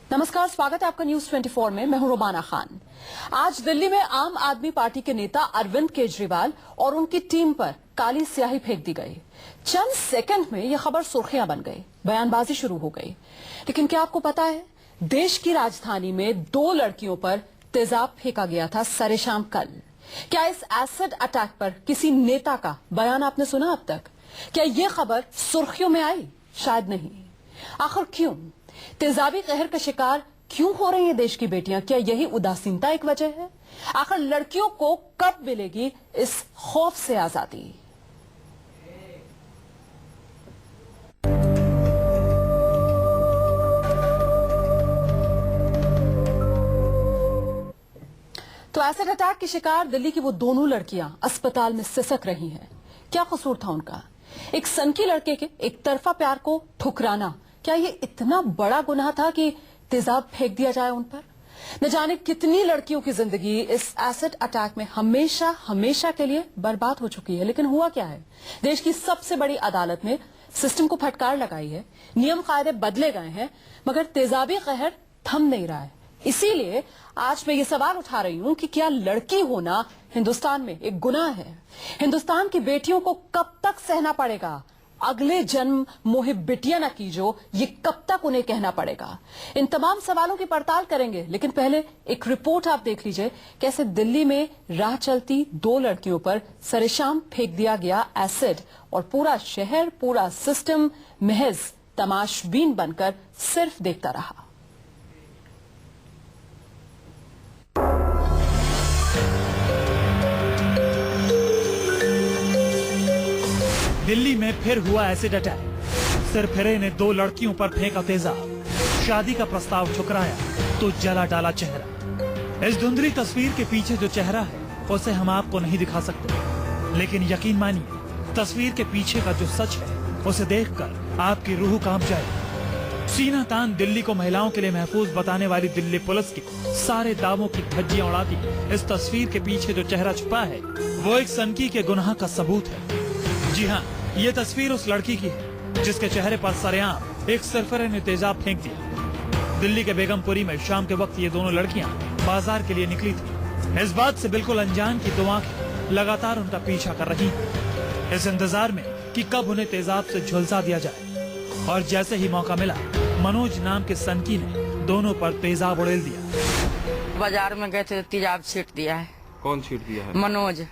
नमस्कार, स्वागत है आपका न्यूज 24 में। मैं हूं रुबाना खान। आज दिल्ली में आम आदमी पार्टी के नेता अरविंद केजरीवाल और उनकी टीम पर काली स्याही फेंक दी गई। चंद सेकंड में यह खबर सुर्खियां बन गई, बयानबाजी शुरू हो गई। लेकिन क्या आपको पता है, देश की राजधानी में 2 लड़कियों पर तेजाब फेंका गया था सरेशाम कल। क्या इस एसिड अटैक पर किसी नेता का बयान आपने सुना अब तक? क्या यह खबर सुर्खियों में आई? शायद नहीं। आखिर क्यों? तेजाबी कहर का शिकार क्यों हो रही हैं देश की बेटियां? क्या यही उदासीनता एक वजह है? आखिर लड़कियों को कब मिलेगी इस खौफ से आजादी? तो एसिड अटैक की शिकार दिल्ली की वो दोनों लड़कियां अस्पताल में सिसक रही हैं। क्या कसूर था उनका? एक सनकी लड़के के एक तरफा प्यार को ठुकराना, क्या ये इतना बड़ा गुनाह था कि तेजाब फेंक दिया जाए उन पर? न जाने कितनी लड़कियों की जिंदगी इस एसिड अटैक में हमेशा हमेशा के लिए बर्बाद हो चुकी है। लेकिन हुआ क्या है, देश की सबसे बड़ी अदालत ने सिस्टम को फटकार लगाई है, नियम कायदे बदले गए हैं, मगर तेजाबी कहर थम नहीं रहा है। इसीलिए आज मैं ये सवाल उठा रही हूं कि क्या लड़की होना हिंदुस्तान में एक गुनाह है? हिंदुस्तान की बेटियों को कब तक सहना पड़ेगा? अगले जन्म मोहे बिटिया न कीजो, ये कब तक उन्हें कहना पड़ेगा? इन तमाम सवालों की पड़ताल करेंगे, लेकिन पहले एक रिपोर्ट आप देख लीजिए। कैसे दिल्ली में राह चलती 2 लड़कियों पर सरेशाम फेंक दिया गया एसिड और पूरा शहर, पूरा सिस्टम महज तमाशबीन बनकर सिर्फ देखता रहा। दिल्ली में फिर हुआ एसिड अटैक। सिरफिरे ने 2 लड़कियों पर फेंका तेजाब। शादी का प्रस्ताव ठुकराया तो जला डाला चेहरा। इस धुंधली तस्वीर के पीछे जो चेहरा है उसे हम आपको नहीं दिखा सकते, लेकिन यकीन मानिए, तस्वीर के पीछे का जो सच है उसे देखकर आपकी रूह कांप जाएगी। सीना तान दिल्ली को महिलाओं के लिए महफूज बताने वाली दिल्ली पुलिस की सारे दावों की धज्जियां उड़ाती इस तस्वीर के पीछे जो चेहरा छुपा है वो एक सनकी के गुनाह का सबूत है। जी हाँ, ये तस्वीर उस लड़की की है जिसके चेहरे पर सरेआम एक सरफरे ने तेजाब फेंक दिया। दिल्ली के बेगमपुरी में शाम के वक्त ये दोनों लड़कियां बाजार के लिए निकली थी। इस बात से बिल्कुल अनजान की 2 आंखें लगातार उनका पीछा कर रही हैं, इस इंतजार में कि कब उन्हें तेजाब से झुलसा दिया जाए। और जैसे ही मौका मिला, मनोज नाम के सनकी ने दोनों पर तेजाब उड़ेल दिया। बाजार में गए थे, तेजाब छीट दिया है। कौन छीट दिया है? मनोज।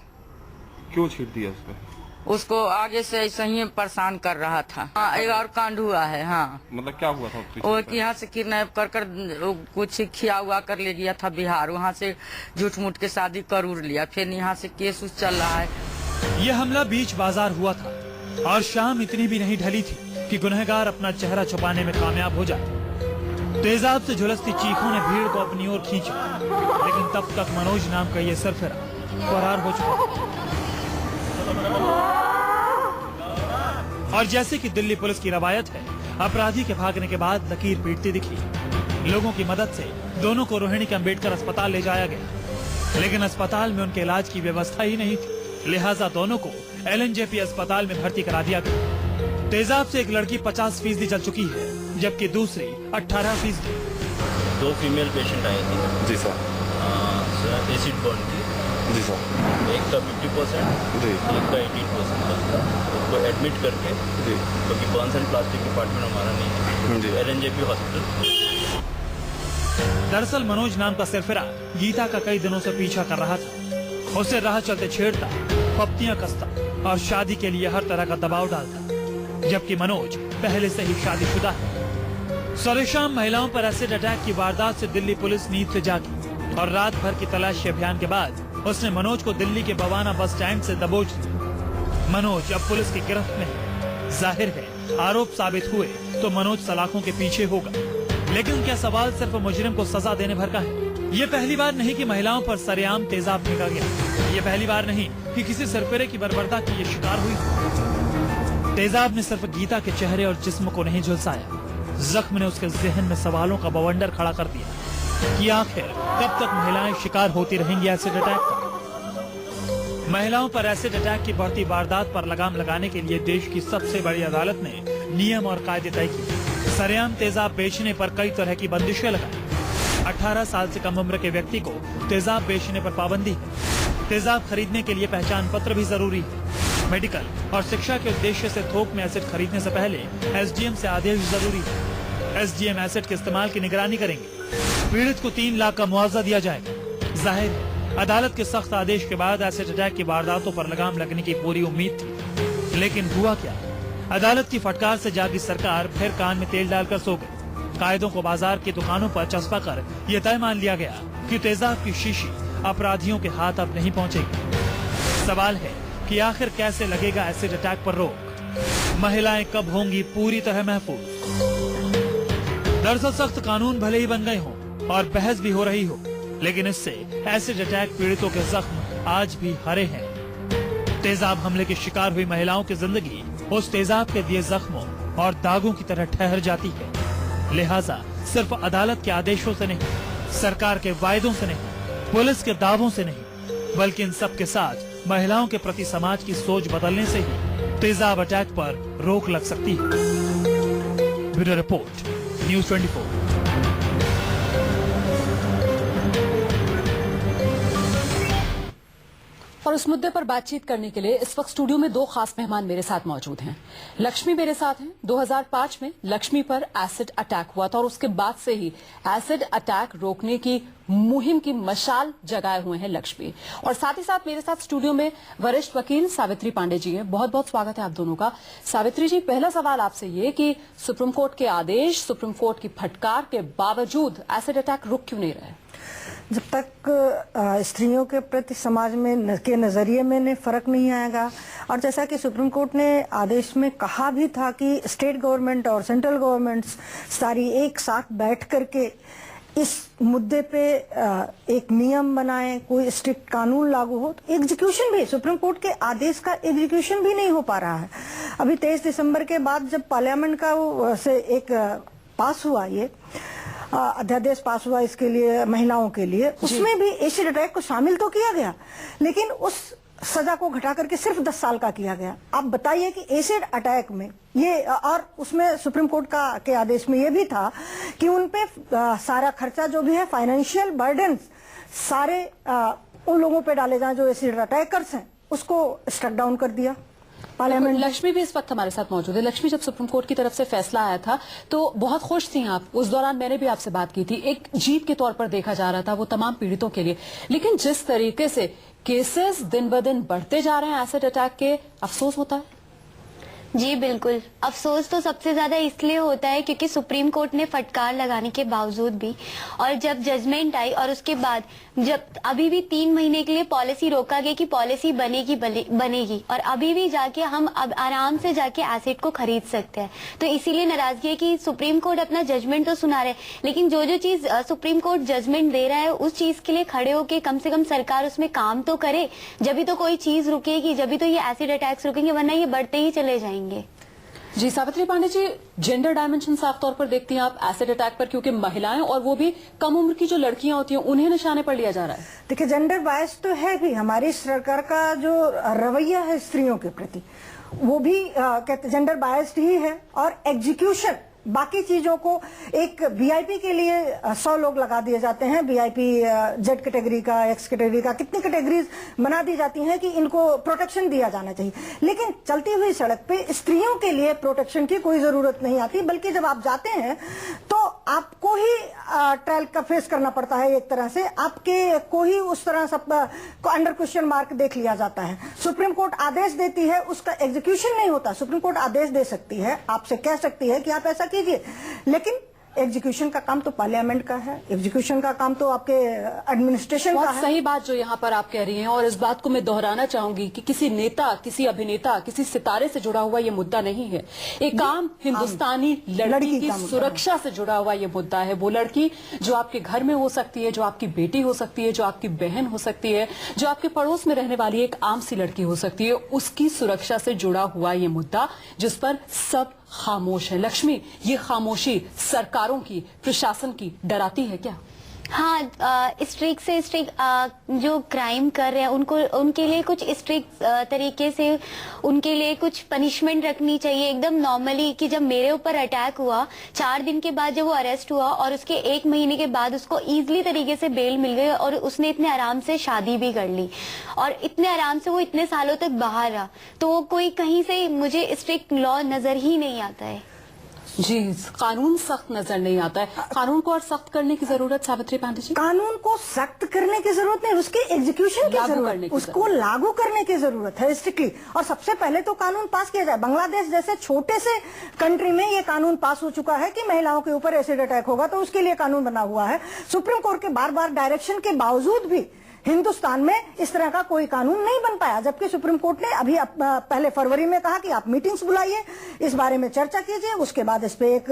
क्यों छीट दिया उसने? उसको आगे से ऐसा ही परेशान कर रहा था। हाँ, एक और कांड हुआ है। हाँ, मतलब क्या हुआ था? वो यहाँ से किडनैप कर कुछ खिया हुआ कर ले गया था बिहार, वहाँ से झूठ मूठ के शादी कर उड़ लिया, फिर यहाँ से केस उस चल रहा है। यह हमला बीच बाजार हुआ था और शाम इतनी भी नहीं ढली थी कि गुनहगार अपना चेहरा छुपाने में कामयाब हो जाए। तेजाब से झुलसती चीखों ने भीड़ को अपनी ओर खींचा, लेकिन तब तक मनोज नाम का ये सरफिरा फरार हो चुका। और जैसे कि दिल्ली पुलिस की रवायत है, अपराधी के भागने के बाद लकीर पीटती दिखी। लोगों की मदद से दोनों को रोहिणी के अम्बेडकर अस्पताल ले जाया गया, लेकिन अस्पताल में उनके इलाज की व्यवस्था ही नहीं थी, लिहाजा दोनों को LNJP अस्पताल में भर्ती करा दिया गया। तेजाब से एक लड़की 50% जल चुकी है, जबकि दूसरी 18%। 2 फीमेल पेशेंट आए थे। जी सर। एसिड बर्न थी। जी सर। एक का 50%, जी। एक का 18% था। उसको एडमिट करके, जी, क्योंकि बर्न्स एंड प्लास्टिक डिपार्टमेंट हमारा नहीं है, जी, LNJP हॉस्पिटल। दरअसल मनोज नाम का सिरफिरा गीता का कई दिनों से पीछा कर रहा था। उसे राह चलते छेड़ता, पप्तियां कसता और शादी के लिए हर तरह का दबाव डालता, जबकि मनोज पहले से ही शादीशुदा है। सरेशाम महिलाओं पर एसिड अटैक की वारदात से दिल्ली पुलिस नींद से जागी और रात भर की तलाशी अभियान के बाद उसने मनोज को दिल्ली के बवाना बस स्टैंड से दबोच लिया। मनोज अब पुलिस की गिरफ्त में है। जाहिर है आरोप साबित हुए तो मनोज सलाखों के पीछे होगा, लेकिन क्या सवाल सिर्फ मुजरिम को सजा देने भर का है? ये पहली बार नहीं कि महिलाओं पर सरेआम तेजाब फेंका गया। ये पहली बार नहीं कि किसी सरफिरे की बर्बरता की ये शिकार हुई। तेजाब ने सिर्फ गीता के चेहरे और जिस्म को नहीं झुलसाया, जख्म ने उसके जहन में सवालों का बवंडर खड़ा कर दिया कि आखिर कब तक महिलाएं शिकार होती रहेंगी एसिड अटैक का? महिलाओं पर एसिड अटैक की बढ़ती वारदात पर लगाम लगाने के लिए देश की सबसे बड़ी अदालत ने नियम और कायदे तय किए। सरेआम तेजाब बेचने पर कई तरह की बंदिशें लगाई। 18 साल से कम उम्र के व्यक्ति को तेजाब बेचने पर पाबंदी है। तेजाब खरीदने के लिए पहचान पत्र भी जरूरी है। मेडिकल और शिक्षा के उद्देश्य से थोक में एसिड खरीदने से पहले एसडीएम से आदेश जरूरी है। एसडीएम एसिड के इस्तेमाल की निगरानी करेंगे। पीड़ित को 3 लाख का मुआवजा दिया जाएगा। जाहिर है अदालत के सख्त आदेश के बाद एसिड अटैक की वारदातों पर लगाम लगने की पूरी उम्मीद थी, लेकिन हुआ क्या? अदालत की फटकार से जागी सरकार फिर कान में तेल डालकर सो गई। कायदों को बाजार की दुकानों पर चस्पा कर यह तय मान लिया गया कि तेजाब की शीशी अपराधियों के हाथ अब नहीं पहुंचेगी। सवाल है कि आखिर कैसे लगेगा एसिड अटैक पर रोक? महिलाएं कब होंगी पूरी तरह महफूज? दरअसल सख्त कानून भले ही बन गए हों और बहस भी हो रही हो, लेकिन इससे एसिड अटैक पीड़ितों के जख्म आज भी हरे हैं। तेजाब हमले के शिकार हुई महिलाओं की जिंदगी उस तेजाब के दिए जख्मों और दागों की तरह ठहर जाती है। लिहाजा सिर्फ अदालत के आदेशों से नहीं, सरकार के वायदों से नहीं, पुलिस के दावों से नहीं, बल्कि इन सब के साथ महिलाओं के प्रति समाज की सोच बदलने से ही तेजाब अटैक पर रोक लग सकती है। Bureau report, news 24। और इस मुद्दे पर बातचीत करने के लिए इस वक्त स्टूडियो में 2 खास मेहमान मेरे साथ मौजूद हैं। लक्ष्मी मेरे साथ हैं। 2005 में लक्ष्मी पर एसिड अटैक हुआ था और उसके बाद से ही एसिड अटैक रोकने की मुहिम की मशाल जगाए हुए हैं लक्ष्मी। और साथ ही साथ मेरे साथ स्टूडियो में वरिष्ठ वकील सावित्री पांडे जी हैं। बहुत बहुत स्वागत है आप दोनों का। सावित्री जी, पहला सवाल आपसे ये कि सुप्रीम कोर्ट के आदेश, सुप्रीम कोर्ट की फटकार के बावजूद एसिड अटैक रुक क्यों नहीं रहे? जब तक स्त्रियों के प्रति समाज में के नज़रिए में फर्क नहीं आएगा, और जैसा कि सुप्रीम कोर्ट ने आदेश में कहा भी था कि स्टेट गवर्नमेंट और सेंट्रल गवर्नमेंट्स सारी एक साथ बैठ करके इस मुद्दे पे एक नियम बनाएं, कोई स्ट्रिक्ट कानून लागू हो, तो एग्जीक्यूशन भी, सुप्रीम कोर्ट के आदेश का एग्जीक्यूशन भी नहीं हो पा रहा है। अभी 23 दिसंबर के बाद जब पार्लियामेंट का से एक पास हुआ, ये अध्यादेश पास हुआ इसके लिए, महिलाओं के लिए, उसमें भी एसिड अटैक को शामिल तो किया गया, लेकिन उस सजा को घटा करके सिर्फ 10 साल का किया गया। आप बताइए कि एसिड अटैक में ये, और उसमें सुप्रीम कोर्ट के आदेश में ये भी था कि उनपे सारा खर्चा जो भी है, फाइनेंशियल बर्डन सारे उन लोगों पे डाले जाए जो एसिड अटैकर्स हैं, उसको स्ट्रक डाउन कर दिया पार्लियामेंट। लक्ष्मी भी इस वक्त हमारे साथ मौजूद है। लक्ष्मी, जब सुप्रीम कोर्ट की तरफ से फैसला आया था तो बहुत खुश थी आप। उस दौरान मैंने भी आपसे बात की थी। एक जीत के तौर पर देखा जा रहा था वो तमाम पीड़ितों के लिए, लेकिन जिस तरीके से केसेस दिन ब दिन बढ़ते जा रहे हैं एसिड अटैक के, अफसोस होता है। जी बिल्कुल, अफसोस तो सबसे ज्यादा इसलिए होता है क्योंकि सुप्रीम कोर्ट ने फटकार लगाने के बावजूद भी, और जब जजमेंट आई और उसके बाद जब अभी भी 3 महीने के लिए पॉलिसी रोका गया कि पॉलिसी बनेगी, और अभी भी जाके हम अब आराम से जाके एसिड को खरीद सकते हैं। तो इसीलिए नाराजगी है कि सुप्रीम कोर्ट अपना जजमेंट तो सुना रहे, लेकिन जो चीज सुप्रीम कोर्ट जजमेंट दे रहा है उस चीज के लिए खड़े होके कम से कम सरकार उसमें काम तो करे, जब भी तो कोई चीज रुकेगी, जब भी तो ये एसिड अटैक्स रुकेंगे, वरना ये बढ़ते ही चले जाएंगे। जी सावित्री पांडे जी, जेंडर डायमेंशन साफ तौर पर देखती हैं आप एसिड अटैक पर, क्योंकि महिलाएं और वो भी कम उम्र की जो लड़कियां होती हैं उन्हें निशाने पर लिया जा रहा है। देखिए, जेंडर बायस तो है भी, हमारी सरकार का जो रवैया है स्त्रियों के प्रति वो भी कहते जेंडर बायस्ड ही है, और एग्जीक्यूशन बाकी चीजों को, एक वीआईपी के लिए 100 लोग लगा दिए जाते हैं, वीआईपी जेड कैटेगरी का, एक्स कैटेगरी का, कितनी कैटेगरीज बना दी जाती हैं कि इनको प्रोटेक्शन दिया जाना चाहिए, लेकिन चलती हुई सड़क पे स्त्रियों के लिए प्रोटेक्शन की कोई जरूरत नहीं आती, बल्कि जब आप जाते हैं तो आपको ही ट्रायल का फेस करना पड़ता है। एक तरह से आपके को ही उस तरह सब को अंडर क्वेश्चन मार्क देख लिया जाता है। सुप्रीम कोर्ट आदेश देती है, उसका एग्जीक्यूशन नहीं होता। सुप्रीम कोर्ट आदेश दे सकती है, आपसे कह सकती है कि आप ऐसा कीजिए, लेकिन एग्जीक्यूशन का काम तो पार्लियामेंट का है, एग्जीक्यूशन का काम तो आपके एडमिनिस्ट्रेशन का है। सही बात जो यहाँ पर आप कह रही हैं, और इस बात को मैं दोहराना चाहूंगी कि किसी नेता, किसी अभिनेता, किसी सितारे से जुड़ा हुआ ये मुद्दा नहीं है। एक आम हिंदुस्तानी लड़की की सुरक्षा से जुड़ा हुआ ये मुद्दा है। वो लड़की जो आपके घर में हो सकती है, जो आपकी बेटी हो सकती है, जो आपकी बहन हो सकती है, जो आपके पड़ोस में रहने वाली एक आम सी लड़की हो सकती है, उसकी सुरक्षा से जुड़ा हुआ ये मुद्दा जिस पर सब खामोश है। लक्ष्मी, ये खामोशी सरकारों की, प्रशासन की डराती है क्या? हाँ, स्ट्रिक्ट से स्ट्रिक्ट जो क्राइम कर रहे हैं उनको, उनके लिए कुछ स्ट्रिक्ट तरीके से उनके लिए कुछ पनिशमेंट रखनी चाहिए एकदम नॉर्मली। कि जब मेरे ऊपर अटैक हुआ 4 दिन के बाद जब वो अरेस्ट हुआ और उसके 1 महीने के बाद उसको इजीली तरीके से बेल मिल गई और उसने इतने आराम से शादी भी कर ली और इतने आराम से वो इतने सालों तक बाहर रहा, तो कोई कहीं से मुझे स्ट्रिक्ट लॉ नजर ही नहीं आता है। जी, कानून सख्त नजर नहीं आता है। कानून को और सख्त करने की जरूरत, सावित्री पांडे जी? कानून को सख्त करने की जरूरत नहीं, उसके एग्जीक्यूशन की लागू जरूरत, करने की उसको लागू करने की जरूरत है स्ट्रिक्टली। और सबसे पहले तो कानून पास किया जाए। बांग्लादेश जैसे छोटे से कंट्री में ये कानून पास हो चुका है कि महिलाओं के ऊपर एसिड अटैक होगा तो उसके लिए कानून बना हुआ है। सुप्रीम कोर्ट के बार बार डायरेक्शन के बावजूद भी हिंदुस्तान में इस तरह का कोई कानून नहीं बन पाया, जबकि सुप्रीम कोर्ट ने अभी पहले फरवरी में कहा कि आप मीटिंग्स बुलाइए, इस बारे में चर्चा कीजिए, उसके बाद इस पे एक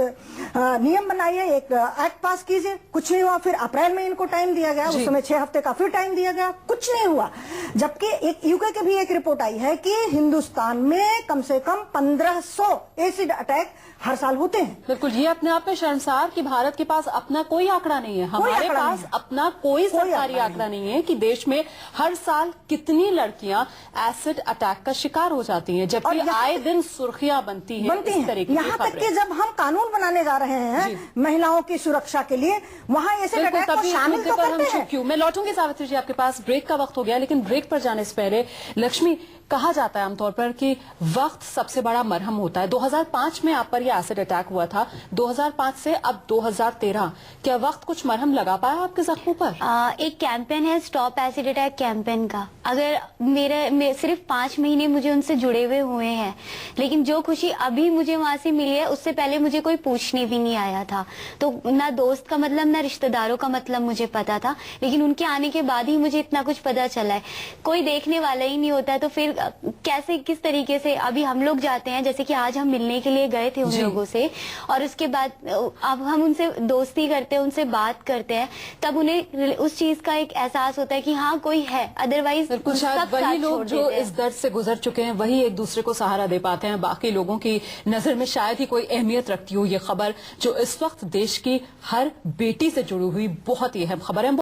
नियम बनाइए, एक एक्ट पास कीजिए। कुछ नहीं हुआ। फिर अप्रैल में इनको टाइम दिया गया, उस समय 6 हफ्ते का फिर टाइम दिया गया, कुछ नहीं हुआ। जबकि एक यूके की भी एक रिपोर्ट आई है कि हिंदुस्तान में कम से कम 1500 एसिड अटैक हर साल होते हैं। बिल्कुल, ये अपने आप में शर्मसार कि भारत के पास अपना कोई आंकड़ा नहीं है, हमारे पास अपना कोई सरकारी आंकड़ा नहीं है कि देश में हर साल कितनी लड़कियां एसिड अटैक का शिकार हो जाती हैं, जबकि आए दिन सुर्खियां बनती हैं इस तरीके की यहाँ तक कि जब हम कानून बनाने जा रहे हैं महिलाओं की सुरक्षा के लिए, वहाँ एसिड अटैक को शामिल तो करते हैं। क्यों? मैं लौटूंगी सावित्री जी आपके पास, ब्रेक का वक्त हो गया, लेकिन ब्रेक पर जाने से पहले लक्ष्मी, कहा जाता है आमतौर पर कि वक्त सबसे बड़ा मरहम होता है। 2005 में आप पर यह एसिड अटैक हुआ था, 2005 से अब 2013, क्या वक्त कुछ मरहम लगा पाया आपके जख्मों पर? एक कैंपेन है स्टॉप एसिड अटैक कैंपेन का। अगर सिर्फ 5 महीने मुझे उनसे जुड़े हुए हुए हैं, लेकिन जो खुशी अभी मुझे वहां से मिली है उससे पहले मुझे कोई पूछने भी नहीं आया था। तो ना दोस्त का मतलब ना रिश्तेदारों का मतलब मुझे पता था, लेकिन उनके आने के बाद ही मुझे इतना कुछ पता चला है। कोई देखने वाला ही नहीं होता है तो फिर कैसे, किस तरीके से अभी हम लोग जाते हैं, जैसे कि आज हम मिलने के लिए गए थे उन लोगों से, और उसके बाद अब हम उनसे दोस्ती करते हैं, उनसे बात करते हैं, तब उन्हें उस चीज का एक एहसास होता है कि हाँ कोई है। अदरवाइज शायद वही लोग जो इस दर्द से गुजर चुके हैं वही एक दूसरे को सहारा दे पाते हैं। बाकी लोगों की नजर में शायद ही कोई अहमियत रखती हो ये खबर, जो इस वक्त देश की हर बेटी से जुड़ी हुई बहुत ही अहम खबर है।